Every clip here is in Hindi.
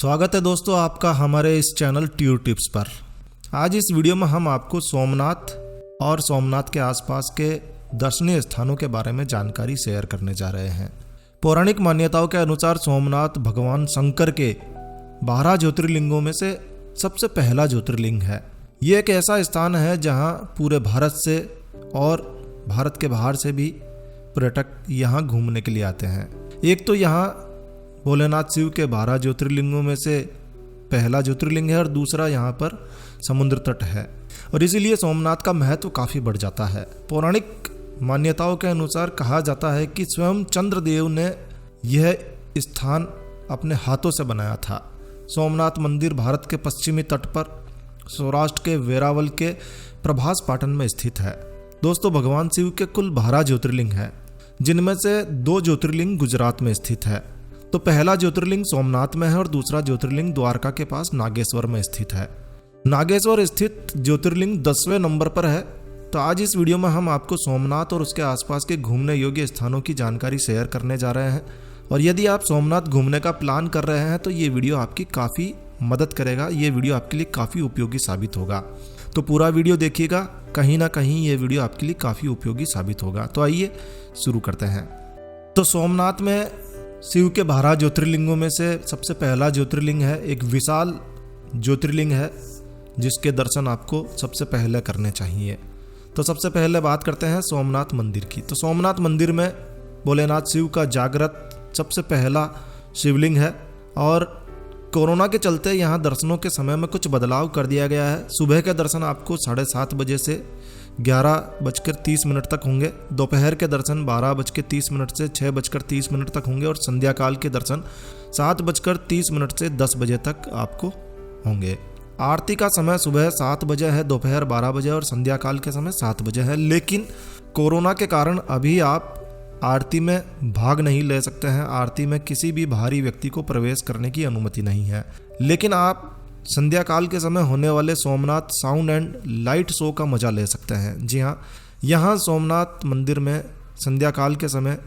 स्वागत है दोस्तों आपका हमारे इस चैनल ट्यूर टिप्स पर। आज इस वीडियो में हम आपको सोमनाथ और सोमनाथ के आसपास के दर्शनीय स्थानों के बारे में जानकारी शेयर करने जा रहे हैं। पौराणिक मान्यताओं के अनुसार सोमनाथ भगवान शंकर के 12 ज्योतिर्लिंगों में से सबसे पहला ज्योतिर्लिंग है। ये एक ऐसा स्थान है जहाँ पूरे भारत से और भारत के बाहर से भी पर्यटक यहाँ घूमने के लिए आते हैं। एक तो यहाँ भोलेनाथ शिव के 12 ज्योतिर्लिंगों में से पहला ज्योतिर्लिंग है और दूसरा यहाँ पर समुद्र तट है और इसीलिए सोमनाथ का महत्व काफ़ी बढ़ जाता है। पौराणिक मान्यताओं के अनुसार कहा जाता है कि स्वयं चंद्रदेव ने यह स्थान अपने हाथों से बनाया था। सोमनाथ मंदिर भारत के पश्चिमी तट पर सौराष्ट्र के वेरावल के प्रभास पाटन में स्थित है। दोस्तों, भगवान शिव के कुल 12 ज्योतिर्लिंग हैं, जिनमें से 2 ज्योतिर्लिंग गुजरात में स्थित है। तो पहला ज्योतिर्लिंग सोमनाथ में है और दूसरा ज्योतिर्लिंग द्वारका के पास नागेश्वर में स्थित है। नागेश्वर स्थित ज्योतिर्लिंग 10वें नंबर पर है। तो आज इस वीडियो में हम आपको सोमनाथ और उसके आसपास के घूमने योग्य स्थानों की जानकारी शेयर करने जा रहे हैं। और यदि आप सोमनाथ घूमने का प्लान कर रहे हैं तो ये वीडियो आपकी काफ़ी मदद करेगा। ये वीडियो आपके लिए काफ़ी उपयोगी साबित होगा। तो पूरा वीडियो देखिएगा, कहीं ना कहीं ये वीडियो आपके लिए काफ़ी उपयोगी साबित होगा। तो आइए शुरू करते हैं। तो सोमनाथ में शिव के 12 ज्योतिर्लिंगों में से सबसे पहला ज्योतिर्लिंग है। एक विशाल ज्योतिर्लिंग है जिसके दर्शन आपको सबसे पहले करने चाहिए। तो सबसे पहले बात करते हैं सोमनाथ मंदिर की। तो सोमनाथ मंदिर में भोलेनाथ शिव का जागृत सबसे पहला शिवलिंग है और कोरोना के चलते यहाँ दर्शनों के समय में कुछ बदलाव कर दिया गया है। सुबह के दर्शन आपको 7:30 बजे से 11:30 तक होंगे। दोपहर के दर्शन 12:30 से 6:30 तक होंगे और संध्या काल के दर्शन 7:30 से 10 बजे तक आपको होंगे। आरती का समय सुबह 7 बजे है, दोपहर 12 बजे और संध्या काल के समय 7 बजे है। लेकिन कोरोना के कारण अभी आप आरती में भाग नहीं ले सकते हैं। आरती में किसी भी बाहरी व्यक्ति को प्रवेश करने की अनुमति नहीं है। लेकिन आप संध्या काल के समय होने वाले Somnath sound and light show का मजा ले सकते हैं। जी हाँ, यहाँ सोमनाथ मंदिर में संध्या काल के समय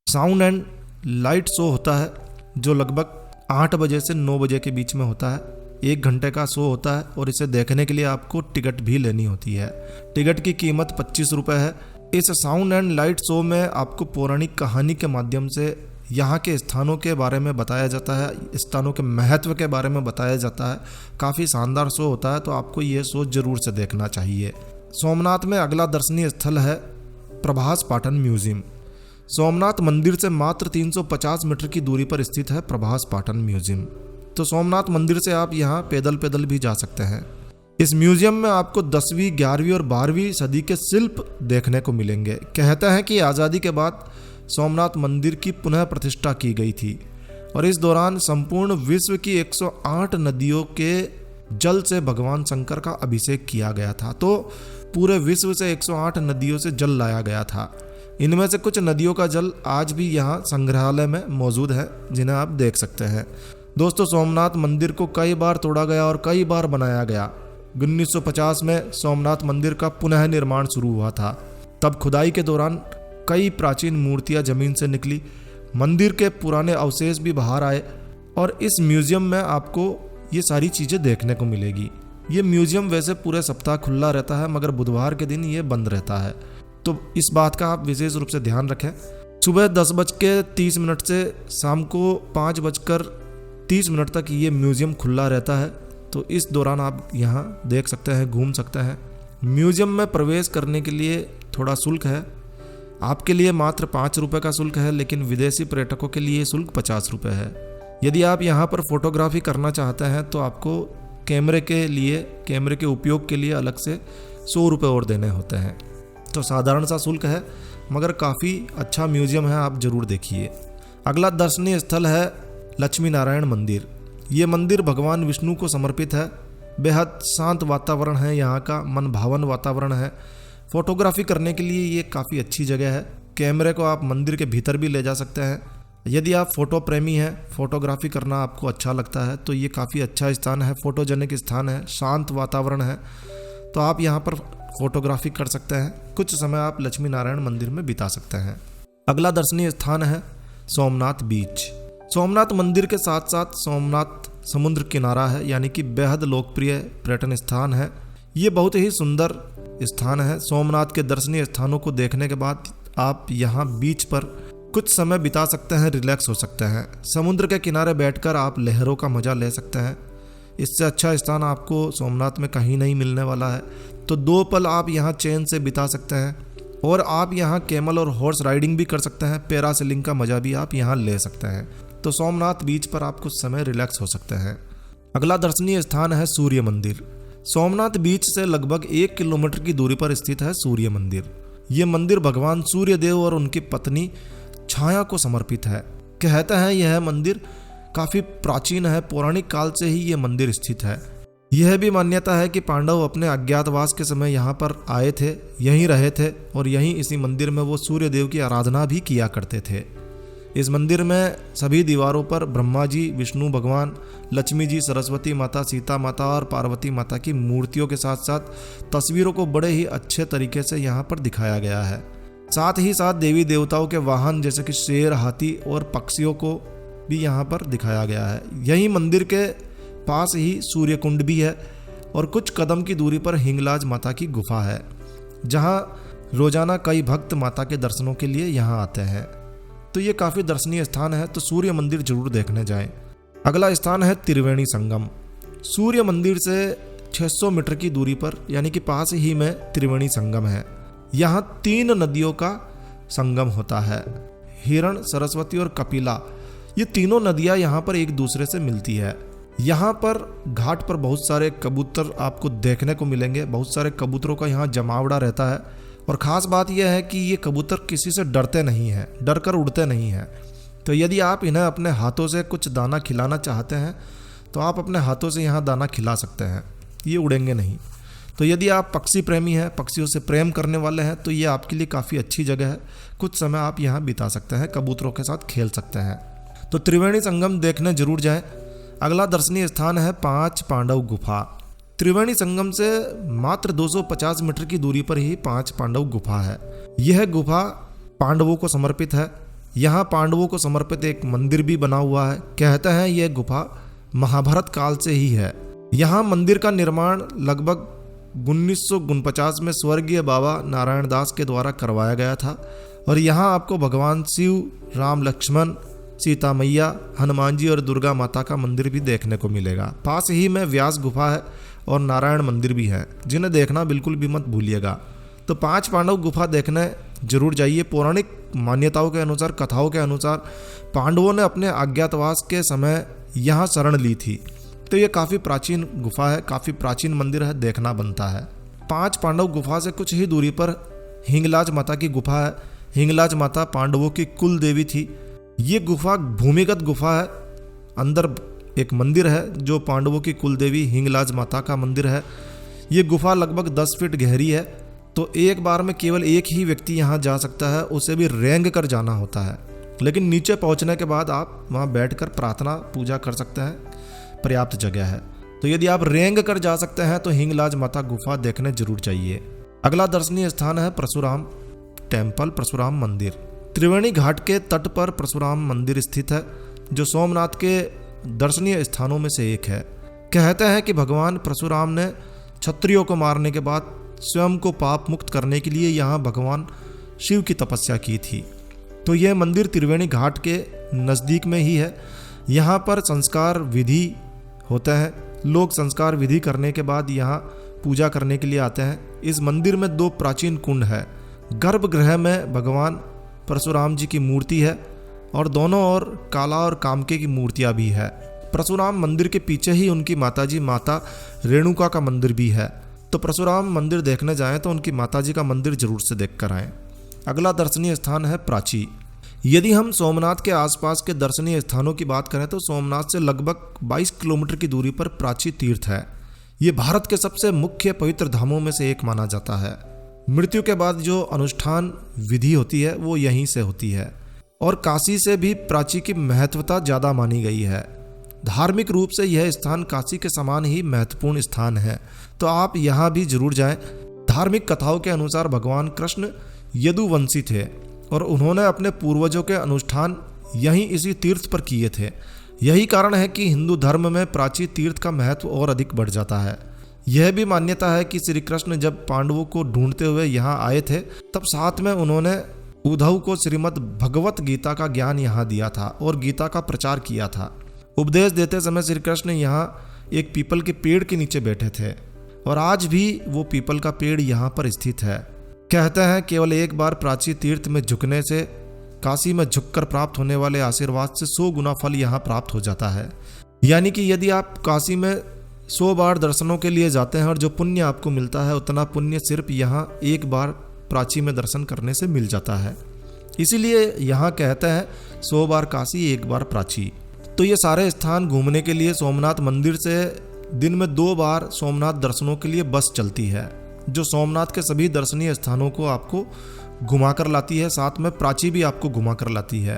साउंड एंड लाइट शो होता है जो लगभग 8 बजे से 9 बजे के बीच में होता है। 1 घंटे का शो होता है और इसे देखने के लिए आपको टिकट भी लेनी होती है। टिकट की कीमत 25 रुपये है। इस साउंड एंड लाइट शो में आपको पौराणिक कहानी के माध्यम से यहाँ के स्थानों के बारे में बताया जाता है, स्थानों के महत्व के बारे में बताया जाता है। काफ़ी शानदार शो होता है, तो आपको ये शो जरूर से देखना चाहिए। सोमनाथ में अगला दर्शनीय स्थल है प्रभास पाटन म्यूजियम। सोमनाथ मंदिर से मात्र 350 मीटर की दूरी पर स्थित है प्रभास पाटन म्यूजियम। तो सोमनाथ मंदिर से आप यहाँ पैदल भी जा सकते हैं। इस म्यूजियम में आपको 10वीं, 11वीं और 12वीं सदी के शिल्प देखने को मिलेंगे। कहते हैं कि आज़ादी के बाद सोमनाथ मंदिर की पुनः प्रतिष्ठा की गई थी और इस दौरान संपूर्ण विश्व की 108 नदियों के जल से भगवान शंकर का अभिषेक किया गया था। तो पूरे विश्व से 108 नदियों से जल लाया गया था। इनमें से कुछ नदियों का जल आज भी यहाँ संग्रहालय में मौजूद है, जिन्हें आप देख सकते हैं। दोस्तों, सोमनाथ मंदिर को कई बार तोड़ा गया और कई बार बनाया गया। 1950 में सोमनाथ मंदिर का पुनः निर्माण शुरू हुआ था। तब खुदाई के दौरान कई प्राचीन मूर्तियां जमीन से निकली। मंदिर के पुराने अवशेष भी बाहर आए और इस म्यूजियम में आपको ये सारी चीज़ें देखने को मिलेगी। ये म्यूजियम वैसे पूरे सप्ताह खुला रहता है, मगर बुधवार के दिन ये बंद रहता है, तो इस बात का आप विशेष रूप से ध्यान रखें। सुबह 10:30 से शाम को 5:30 तक ये म्यूजियम खुला रहता है। तो इस दौरान आप यहाँ देख सकते हैं, घूम सकते हैं। म्यूजियम में प्रवेश करने के लिए थोड़ा शुल्क है। आपके लिए मात्र 5 रुपये का शुल्क है, लेकिन विदेशी पर्यटकों के लिए शुल्क 50 रुपये है। यदि आप यहाँ पर फोटोग्राफी करना चाहते हैं तो आपको कैमरे के उपयोग के लिए अलग से 100 रुपये और देने होते हैं। तो साधारण सा शुल्क है, मगर काफ़ी अच्छा म्यूजियम है, आप ज़रूर देखिए। अगला दर्शनीय स्थल है लक्ष्मी नारायण मंदिर। ये मंदिर भगवान विष्णु को समर्पित है। बेहद शांत वातावरण है, यहाँ का मन भावन वातावरण है। फोटोग्राफी करने के लिए ये काफ़ी अच्छी जगह है। कैमरे को आप मंदिर के भीतर भी ले जा सकते हैं। यदि आप फोटो प्रेमी हैं, फोटोग्राफी करना आपको अच्छा लगता है, तो ये काफ़ी अच्छा स्थान है, फोटोजेनिक स्थान है, शांत वातावरण है। तो आप यहाँ पर फोटोग्राफी कर सकते हैं। कुछ समय आप लक्ष्मी नारायण मंदिर में बिता सकते हैं। अगला दर्शनीय स्थान है सोमनाथ बीच। सोमनाथ मंदिर के साथ साथ सोमनाथ समुद्र किनारा है, यानी कि बेहद लोकप्रिय पर्यटन स्थान है। ये बहुत ही सुंदर स्थान है। सोमनाथ के दर्शनीय स्थानों को देखने के बाद आप यहाँ बीच पर कुछ समय बिता सकते हैं, रिलैक्स हो सकते हैं। समुद्र के किनारे बैठकर आप लहरों का मजा ले सकते हैं। इससे अच्छा स्थान आपको सोमनाथ में कहीं नहीं मिलने वाला है। तो 2 पल आप यहाँ चैन से बिता सकते हैं और आप यहाँ कैमल और हॉर्स राइडिंग भी कर सकते हैं। पैरासेलिंग का मजा भी आप यहाँ ले सकते हैं। तो सोमनाथ बीच पर आप कुछ समय रिलैक्स हो सकते हैं। अगला दर्शनीय स्थान है सूर्य मंदिर। सोमनाथ बीच से लगभग 1 किलोमीटर की दूरी पर स्थित है सूर्य मंदिर। ये मंदिर भगवान सूर्य देव और उनकी पत्नी छाया को समर्पित है। कहते हैं यह मंदिर काफी प्राचीन है, पौराणिक काल से ही यह मंदिर स्थित है। यह भी मान्यता है कि पांडव अपने अज्ञातवास के समय यहाँ पर आए थे, यहीं रहे थे और यहीं इसी मंदिर में वो सूर्य देव की आराधना भी किया करते थे। इस मंदिर में सभी दीवारों पर ब्रह्मा जी, विष्णु भगवान, लक्ष्मी जी, सरस्वती माता, सीता माता और पार्वती माता की मूर्तियों के साथ साथ तस्वीरों को बड़े ही अच्छे तरीके से यहाँ पर दिखाया गया है। साथ ही साथ देवी देवताओं के वाहन जैसे कि शेर, हाथी और पक्षियों को भी यहाँ पर दिखाया गया है। यही मंदिर के पास ही सूर्य कुंड भी है और कुछ कदम की दूरी पर हिंगलाज माता की गुफा है, जहाँ रोजाना कई भक्त माता के दर्शनों के लिए यहाँ आते हैं। तो ये काफ़ी दर्शनीय स्थान है, तो सूर्य मंदिर जरूर देखने जाएं। अगला स्थान है त्रिवेणी संगम। सूर्य मंदिर से 600 मीटर की दूरी पर यानी कि पास ही में त्रिवेणी संगम है। यहाँ 3 नदियों का संगम होता है, हिरण, सरस्वती और कपिला। ये तीनों नदियाँ यहाँ पर एक दूसरे से मिलती है। यहाँ पर घाट पर बहुत सारे कबूतर आपको देखने को मिलेंगे। बहुत सारे कबूतरों का यहाँ जमावड़ा रहता है और ख़ास बात यह है कि ये कबूतर किसी से डरते नहीं हैं, डर कर उड़ते नहीं हैं। तो यदि आप इन्हें अपने हाथों से कुछ दाना खिलाना चाहते हैं तो आप अपने हाथों से यहाँ दाना खिला सकते हैं, ये उड़ेंगे नहीं। तो यदि आप पक्षी प्रेमी हैं, पक्षियों से प्रेम करने वाले हैं, तो ये आपके लिए काफ़ी अच्छी जगह है। कुछ समय आप यहाँ बिता सकते हैं, कबूतरों के साथ खेल सकते हैं। तो त्रिवेणी संगम देखने जरूर जाएं। अगला दर्शनीय स्थान है 5 पांडव गुफा। त्रिवेणी संगम से मात्र 250 मीटर की दूरी पर ही 5 पांडव गुफा है। यह गुफा पांडवों को समर्पित है। यहाँ पांडवों को समर्पित एक मंदिर भी बना हुआ है। कहते हैं यह गुफा महाभारत काल से ही है। यहाँ मंदिर का निर्माण लगभग 1949 में स्वर्गीय बाबा नारायण दास के द्वारा करवाया गया था और यहाँ आपको भगवान शिव, राम लक्ष्मण, सीता मैया, हनुमान जी और दुर्गा माता का मंदिर भी देखने को मिलेगा। पास ही में व्यास गुफा है और नारायण मंदिर भी है, जिन्हें देखना बिल्कुल भी मत भूलिएगा। तो 5 पांडव गुफा देखने जरूर जाइए। पौराणिक मान्यताओं के अनुसार, कथाओं के अनुसार पांडवों ने अपने अज्ञातवास के समय यहाँ शरण ली थी। तो ये काफ़ी प्राचीन गुफा है, काफ़ी प्राचीन मंदिर है, देखना बनता है। 5 पांडव गुफा से कुछ ही दूरी पर हिंगलाज माता की गुफा है। हिंगलाज माता पांडवों की कुल देवी थी। ये गुफा भूमिगत गुफा है। अंदर एक मंदिर है जो पांडवों की कुल देवी हिंगलाज माता का मंदिर है। ये गुफा लगभग 10 फीट गहरी है। तो एक बार में केवल एक ही व्यक्ति यहाँ जा सकता है, उसे भी रेंग कर जाना होता है। लेकिन नीचे पहुँचने के बाद आप वहाँ बैठकर प्रार्थना पूजा कर सकते हैं, पर्याप्त जगह है। तो यदि आप रेंग कर जा सकते हैं तो हिंगलाज माता गुफा देखने जरूर चाहिए। अगला दर्शनीय स्थान है परशुराम टेम्पल, परशुराम मंदिर। त्रिवेणी घाट के तट पर परशुराम मंदिर स्थित है, जो सोमनाथ के दर्शनीय स्थानों में से एक है। कहते हैं कि भगवान परशुराम ने क्षत्रियों को मारने के बाद स्वयं को पाप मुक्त करने के लिए यहाँ भगवान शिव की तपस्या की थी। तो यह मंदिर त्रिवेणी घाट के नज़दीक में ही है। यहाँ पर संस्कार विधि होते हैं। लोग संस्कार विधि करने के बाद यहाँ पूजा करने के लिए आते हैं। इस मंदिर में 2 प्राचीन कुंड है। गर्भगृह में भगवान परशुराम जी की मूर्ति है और दोनों ओर काला और कामके की मूर्तियाँ भी है। परशुराम मंदिर के पीछे ही उनकी माताजी माता रेणुका का मंदिर भी है। तो परशुराम मंदिर देखने जाएं तो उनकी माताजी का मंदिर जरूर से देख कर आएँ। अगला दर्शनीय स्थान है प्राची। यदि हम सोमनाथ के आसपास के दर्शनीय स्थानों की बात करें तो सोमनाथ से लगभग 22 किलोमीटर की दूरी पर प्राची तीर्थ है। ये भारत के सबसे मुख्य पवित्र धामों में से एक माना जाता है। मृत्यु के बाद जो अनुष्ठान विधि होती है वो यहीं से होती है और काशी से भी प्राची की महत्वता ज़्यादा मानी गई है। धार्मिक रूप से यह स्थान काशी के समान ही महत्वपूर्ण स्थान है, तो आप यहाँ भी जरूर जाएं। धार्मिक कथाओं के अनुसार भगवान कृष्ण यदुवंशी थे और उन्होंने अपने पूर्वजों के अनुष्ठान यहीं इसी तीर्थ पर किए थे। यही कारण है कि हिंदू धर्म में प्राची तीर्थ का महत्व और अधिक बढ़ जाता है। यह भी मान्यता है कि श्री कृष्ण जब पांडवों को ढूंढते हुए यहाँ आए थे तब साथ में उन्होंने उद्धव को श्रीमद् भगवत गीता का ज्ञान यहाँ दिया था और गीता का प्रचार किया था। उपदेश देते समय श्री कृष्ण यहाँ एक पीपल के पेड़ के नीचे बैठे थे और आज भी वो पीपल का पेड़ यहाँ पर स्थित है। कहते हैं केवल एक बार प्राची तीर्थ में झुकने से काशी में झुककर प्राप्त होने वाले आशीर्वाद से 100 गुना फल यहाँ प्राप्त हो जाता है। यानी कि यदि आप काशी में 100 बार दर्शनों के लिए जाते हैं और जो पुण्य आपको मिलता है उतना पुण्य सिर्फ यहाँ एक बार प्राची में दर्शन करने से मिल जाता है। इसीलिए यहाँ कहते हैं 100 बार काशी 1 बार प्राची। तो ये सारे स्थान घूमने के लिए सोमनाथ मंदिर से दिन में 2 बार सोमनाथ दर्शनों के लिए बस चलती है, जो सोमनाथ के सभी दर्शनीय स्थानों को आपको घुमा कर लाती है, साथ में प्राची भी आपको घुमा कर लाती है।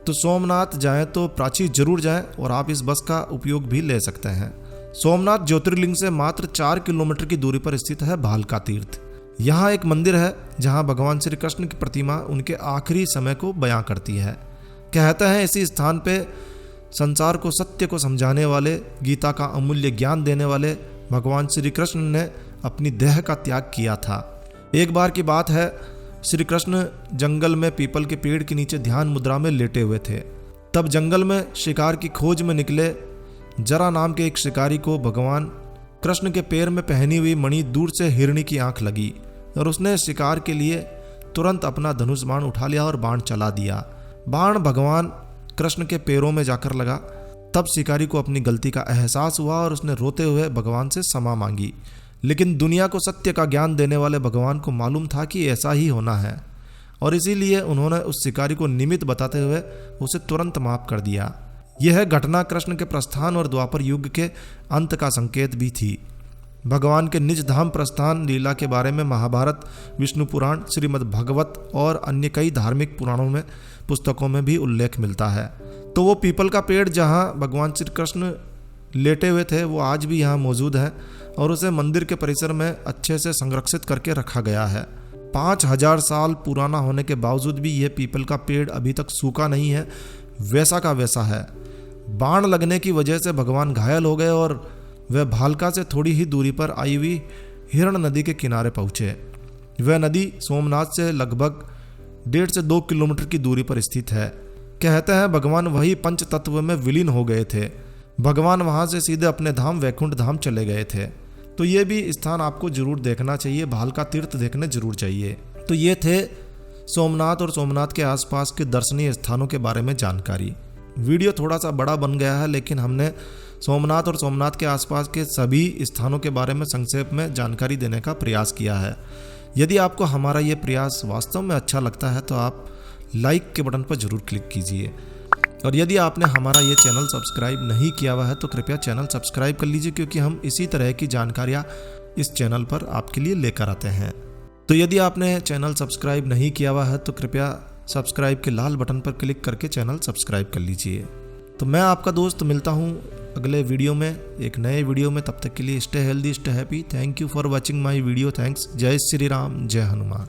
तो सोमनाथ जाएं तो प्राची जरूर जाएं और आप इस बस का उपयोग भी ले सकते हैं। सोमनाथ ज्योतिर्लिंग से मात्र 4 किलोमीटर की दूरी पर स्थित है भालका तीर्थ। यहाँ एक मंदिर है जहाँ भगवान श्री कृष्ण की प्रतिमा उनके आखिरी समय को बयां करती है। कहते हैं इसी स्थान पे संसार को सत्य को समझाने वाले, गीता का अमूल्य ज्ञान देने वाले भगवान श्री कृष्ण ने अपनी देह का त्याग किया था। एक बार की बात है, श्री कृष्ण जंगल में पीपल के पेड़ के नीचे ध्यान मुद्रा में लेटे हुए थे। तब जंगल में शिकार की खोज में निकले जरा नाम के एक शिकारी को भगवान कृष्ण के पैर में पहनी हुई मणि दूर से हिरणी की आंख लगी और उसने शिकार के लिए तुरंत अपना धनुष बाण उठा लिया और बाण चला दिया। बाण भगवान कृष्ण के पैरों में जाकर लगा। तब शिकारी को अपनी गलती का एहसास हुआ और उसने रोते हुए भगवान से क्षमा मांगी। लेकिन दुनिया को सत्य का ज्ञान देने वाले भगवान को मालूम था कि ऐसा ही होना है और इसीलिए उन्होंने उस शिकारी को निमित्त बताते हुए उसे तुरंत माफ कर दिया। यह घटना कृष्ण के प्रस्थान और द्वापर युग के अंत का संकेत भी थी। भगवान के निज धाम प्रस्थान लीला के बारे में महाभारत, विष्णु पुराण, श्रीमद् भागवत और अन्य कई धार्मिक पुराणों में पुस्तकों में भी उल्लेख मिलता है। तो वो पीपल का पेड़ जहाँ भगवान श्री कृष्ण लेटे हुए थे वो आज भी यहाँ मौजूद है और उसे मंदिर के परिसर में अच्छे से संरक्षित करके रखा गया है। 5000 साल पुराना होने के बावजूद भी यह पीपल का पेड़ अभी तक सूखा नहीं है, वैसा का वैसा है। बाण लगने की वजह से भगवान घायल हो गए और वह भालका से थोड़ी ही दूरी पर आई हुई हिरण नदी के किनारे पहुंचे। वह नदी सोमनाथ से लगभग 1.5 से 2 किलोमीटर की दूरी पर स्थित है। कहते हैं भगवान वही पंच तत्व में विलीन हो गए थे। भगवान वहां से सीधे अपने धाम वैकुंठ धाम चले गए थे। तो ये भी स्थान आपको जरूर देखना चाहिए, भालका तीर्थ देखने जरूर चाहिए। तो ये थे सोमनाथ और सोमनाथ के आसपास के दर्शनीय स्थानों के बारे में जानकारी। वीडियो थोड़ा सा बड़ा बन गया है, लेकिन हमने सोमनाथ और सोमनाथ के आसपास के सभी स्थानों के बारे में संक्षेप में जानकारी देने का प्रयास किया है। यदि आपको हमारा ये प्रयास वास्तव में अच्छा लगता है तो आप लाइक के बटन पर जरूर क्लिक कीजिए और यदि आपने हमारा ये चैनल सब्सक्राइब नहीं किया हुआ है तो कृपया चैनल सब्सक्राइब कर लीजिए, क्योंकि हम इसी तरह की जानकारियाँ इस चैनल पर आपके लिए लेकर आते हैं। तो यदि आपने चैनल सब्सक्राइब नहीं किया हुआ है तो कृपया सब्सक्राइब के लाल बटन पर क्लिक करके चैनल सब्सक्राइब कर लीजिए। तो मैं आपका दोस्त मिलता हूँ अगले वीडियो में, एक नए वीडियो में। तब तक के लिए stay healthy, stay happy. Thank you for watching my video. Thanks. जय श्री राम, जय हनुमान।